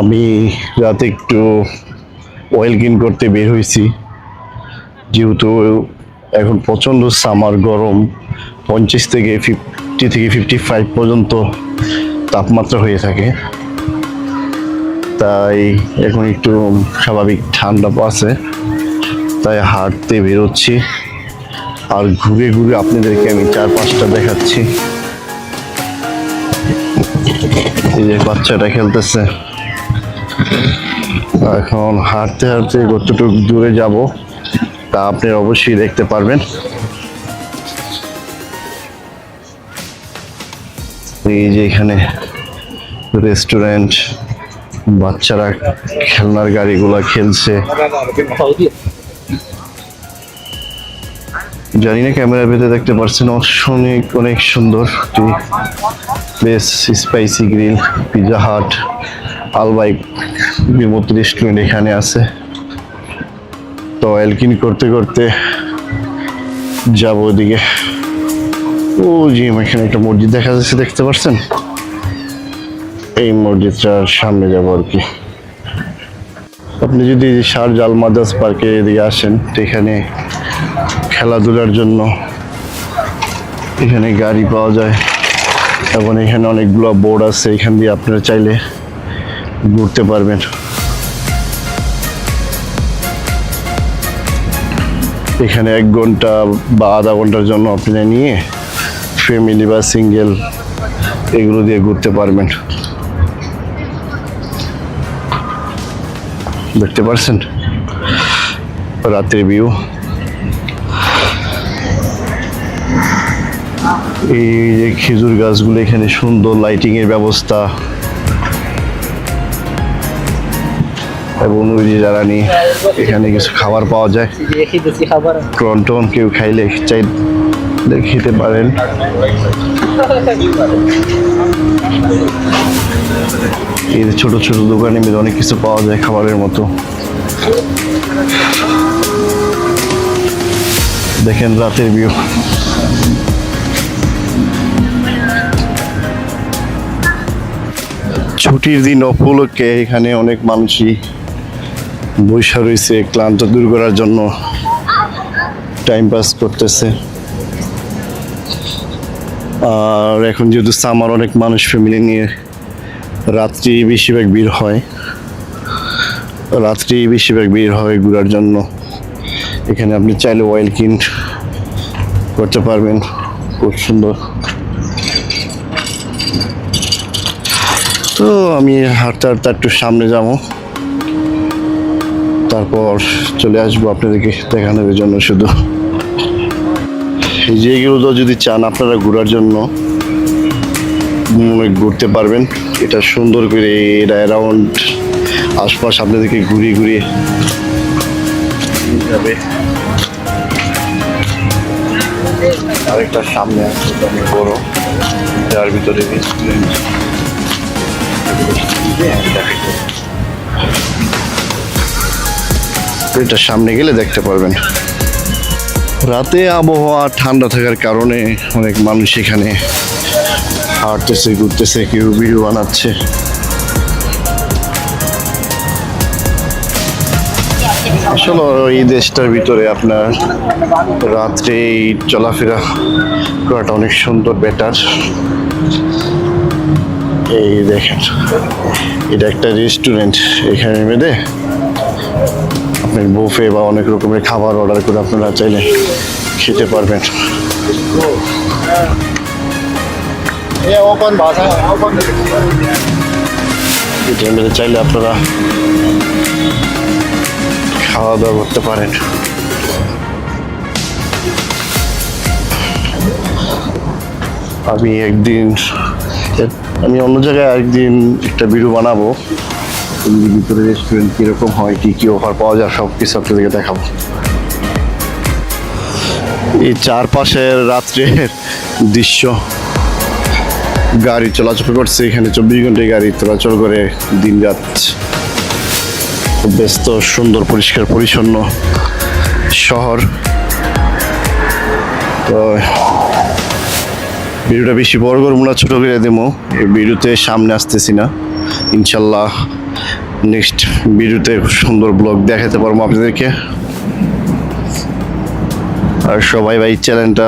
আমি রাতে একটু অয়েল কিন করতে বের হয়েছি, যেহেতু এখন প্রচণ্ড সামার গরম, 50 থেকে 55 পর্যন্ত তাপমাত্রা হয়ে থাকে। তাই এখন একটু স্বাভাবিক ঠান্ডা আছে, তাই হাঁটতে বেরোচ্ছি। আর ঘুরে ঘুরে আপনাদেরকে আমি 4-5টা দেখাচ্ছি। এই যে বাচ্চাটা খেলতেছে। এখন হাঁটতে হাঁটতে কতটুকু দূরে যাব তা আপনি অবশ্যই দেখতে পারবেন। এই যে এখানে রেস্টুরেন্ট, বাচ্চারা খেলনার গাড়িগুলা খেলছে। জানি না ক্যামেরার ভেতরে দেখতে পাচ্ছেন, অনেক সুন্দর place. Spicy grill, Pizza Hut, Al Baik বিমূর্ত রেস্টুরেন্ট এখানে আছে। তো এলকিন করতে করতে যাবো ওদিকে। ও জি, এখানে একটা মসজিদ দেখা যাচ্ছে, দেখতে পাচ্ছেন? এই মসজিদটার সামনে যাবো আর কি। আপনি যদি শারজাহ আল মাদাস পার্কে এদিকে আসেন, তো এখানে খেলাধুলার জন্য এখানে গাড়ি পাওয়া যায় এবং এখানে অনেকগুলো বোর্ড আছে, এখান দিয়ে আপনারা চাইলে ঘুরতে পারবেন। এখানে 1 ঘন্টা বা আধা ঘন্টার জন্য আপনারা নিয়ে ফ্যামিলি বা সিঙ্গেল এগুলো দিয়ে ঘুরতে পারবেন। দেখতে পাচ্ছেন রাতের ভিউ। এই যে খেজুর গাছগুলো, এখানে সুন্দর লাইটিং এর ব্যবস্থা এবং ওই যে জ্বালানি। এখানে কিছু খাবার পাওয়া যায়, ক্রন্টন কেউ খাইলে চাইলে খেতে পারেন। এই ছোট ছোট দোকানে অনেক কিছু পাওয়া যায় খাবারের মতো। দেখেন রাতের ভিউ। ছুটির দিন উপলক্ষে এখানে অনেক মানুষই বৈশা রয়েছে, ক্লান্ত দূর করার জন্য টাইম পাস করতেছে। আর এখন যেহেতু সামার, অনেক মানুষ ফ্যামিলি নিয়ে রাত্রি বেশিরভাগ ভিড় হয় ঘোরার জন্য। এখানে আপনি চাইলে অয়েল কিন করতে পারবেন, খুব সুন্দর। তো আমি হাঁটতে হাঁটতে একটু সামনে যাবো, তারপর চলে আসবো আপনাদেরকে দেখানোর জন্য। শুধু এই যে এগুলো যদি চান আপনারা ঘোরার জন্য, ঘুরতে পারবেন। এটা সুন্দর করে এটা অ্যারাউন্ড আশপাশ আপনাদেরকে ঘুরিয়ে ঘুরিয়ে যাবে। আরেকটা সামনে আছে অনেক বড়, যার ভিতরে এটা সামনে গেলে দেখতে পারবেন। রাতে আবহাওয়া ঠান্ডা থাকার কারণে অনেক মানুষ এখানে হাঁটতেছে, ঘুরতেছে, কেউ ভিডিও বানাচ্ছে। আসলে এই দেশটার ভিতরে আপনার রাত্রে চলাফেরা করাটা অনেক সুন্দর, বেটার। এই দেখেন, এটা একটা রেস্টুরেন্ট। এখানে বেঁধে আপনার বুফে বা অনেক রকমের খাবার অর্ডার করে আপনারা চাইলে খেতে পারবেন। এটার মধ্যে চাইলে আপনারা খাওয়া দাওয়া করতে পারেন। আমি অন্য জায়গায় একদিন একটা ভিডিও বানাবো, ভিতরে রেস্টুরেন্ট কিরকম হয়, কি কি অফার পাওয়া যায়, সব কিছু আপনাদেরকে দেখাবো। এই চারপাশের রাত্রের দৃশ্য, গাড়ি চলাচল করছে এখানে, 24 ঘন্টায় গাড়ি চলাচল করে দিন রাত। খুব ব্যস্ত, সুন্দর, পরিষ্কার পরিচ্ছন্ন শহর। তো ভিডিওটা বেশি বড় করবো না, ছোট করে দেবো। এই ভিডিওতে সামনে আসতেছি না, ইনশাল্লাহ নেক্সট ভিডিওতে সুন্দর ব্লগ দেখাতে পারবো আপনাদেরকে। আর সবাই ভাই চ্যানেলটা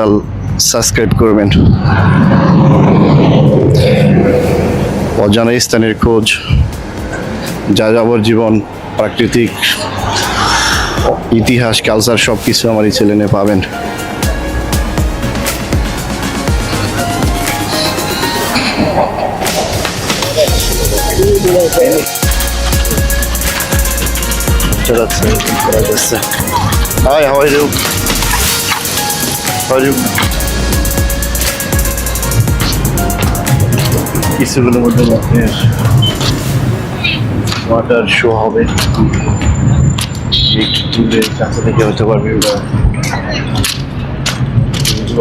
সাবস্ক্রাইব করবেন। অজানা স্থানের খোঁজ, যাযাবর জীবন, প্রাকৃতিক ইতিহাস, কালচার সব কিছু আমার এই চ্যানেলে পাবেন। Hi, how are you? How are you? কিছুগুলোর মধ্যে আপনার ওয়াটার শো হবে, একটু দূরে কাছে থেকে হতে পারবে,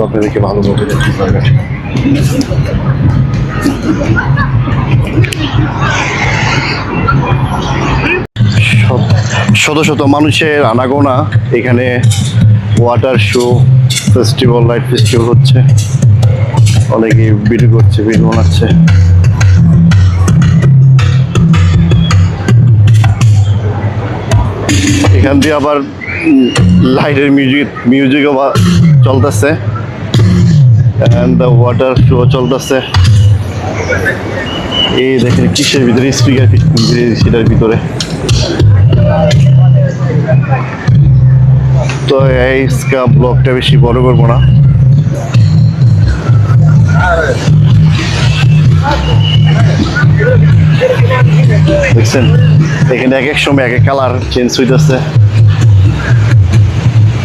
আপনাদেরকে ভালোভাবে দেখতে পারবেন। শত শত মানুষের আনাগোনা এখানে water show festival, light festival হচ্ছে। অনেকে ভিডিও করছে, ভিডিও বানাচ্ছে। এখান দিয়ে আবার লাইটের মিউজিকও চলতেছে, এন্ড দ্য ওয়াটার শো চলতেছে। এই দেখেন কিসের ভিতরে স্পিকার সেটার ভিতরে। তো এই ব্লগটা বেশি বড় করবো না। দেখছেন এখানে এক এক সময় এক এক কালার চেঞ্জ হইতেছে,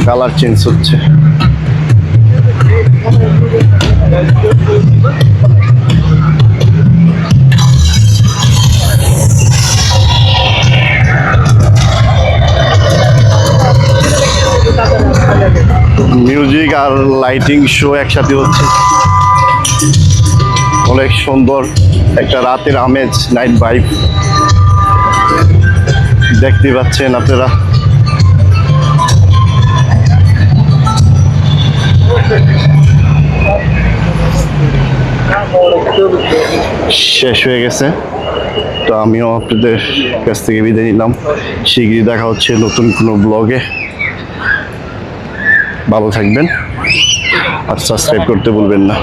কালার চেঞ্জ হচ্ছে। মিউজিক আর লাইটিং শো একসাথে হচ্ছে, অনেক সুন্দর একটা রাতের আমেজ, নাইট ভাইব দেখতে পাচ্ছেন আপনারা। শেষ হয়ে গেছে, তো আমিও আপনাদের কাছ থেকে বিদায় নিলাম। শিগগিরই দেখা হচ্ছে নতুন কোনো ব্লগে। ভালো থাকবেন আর সাবস্ক্রাইব করতে ভুলবেন না।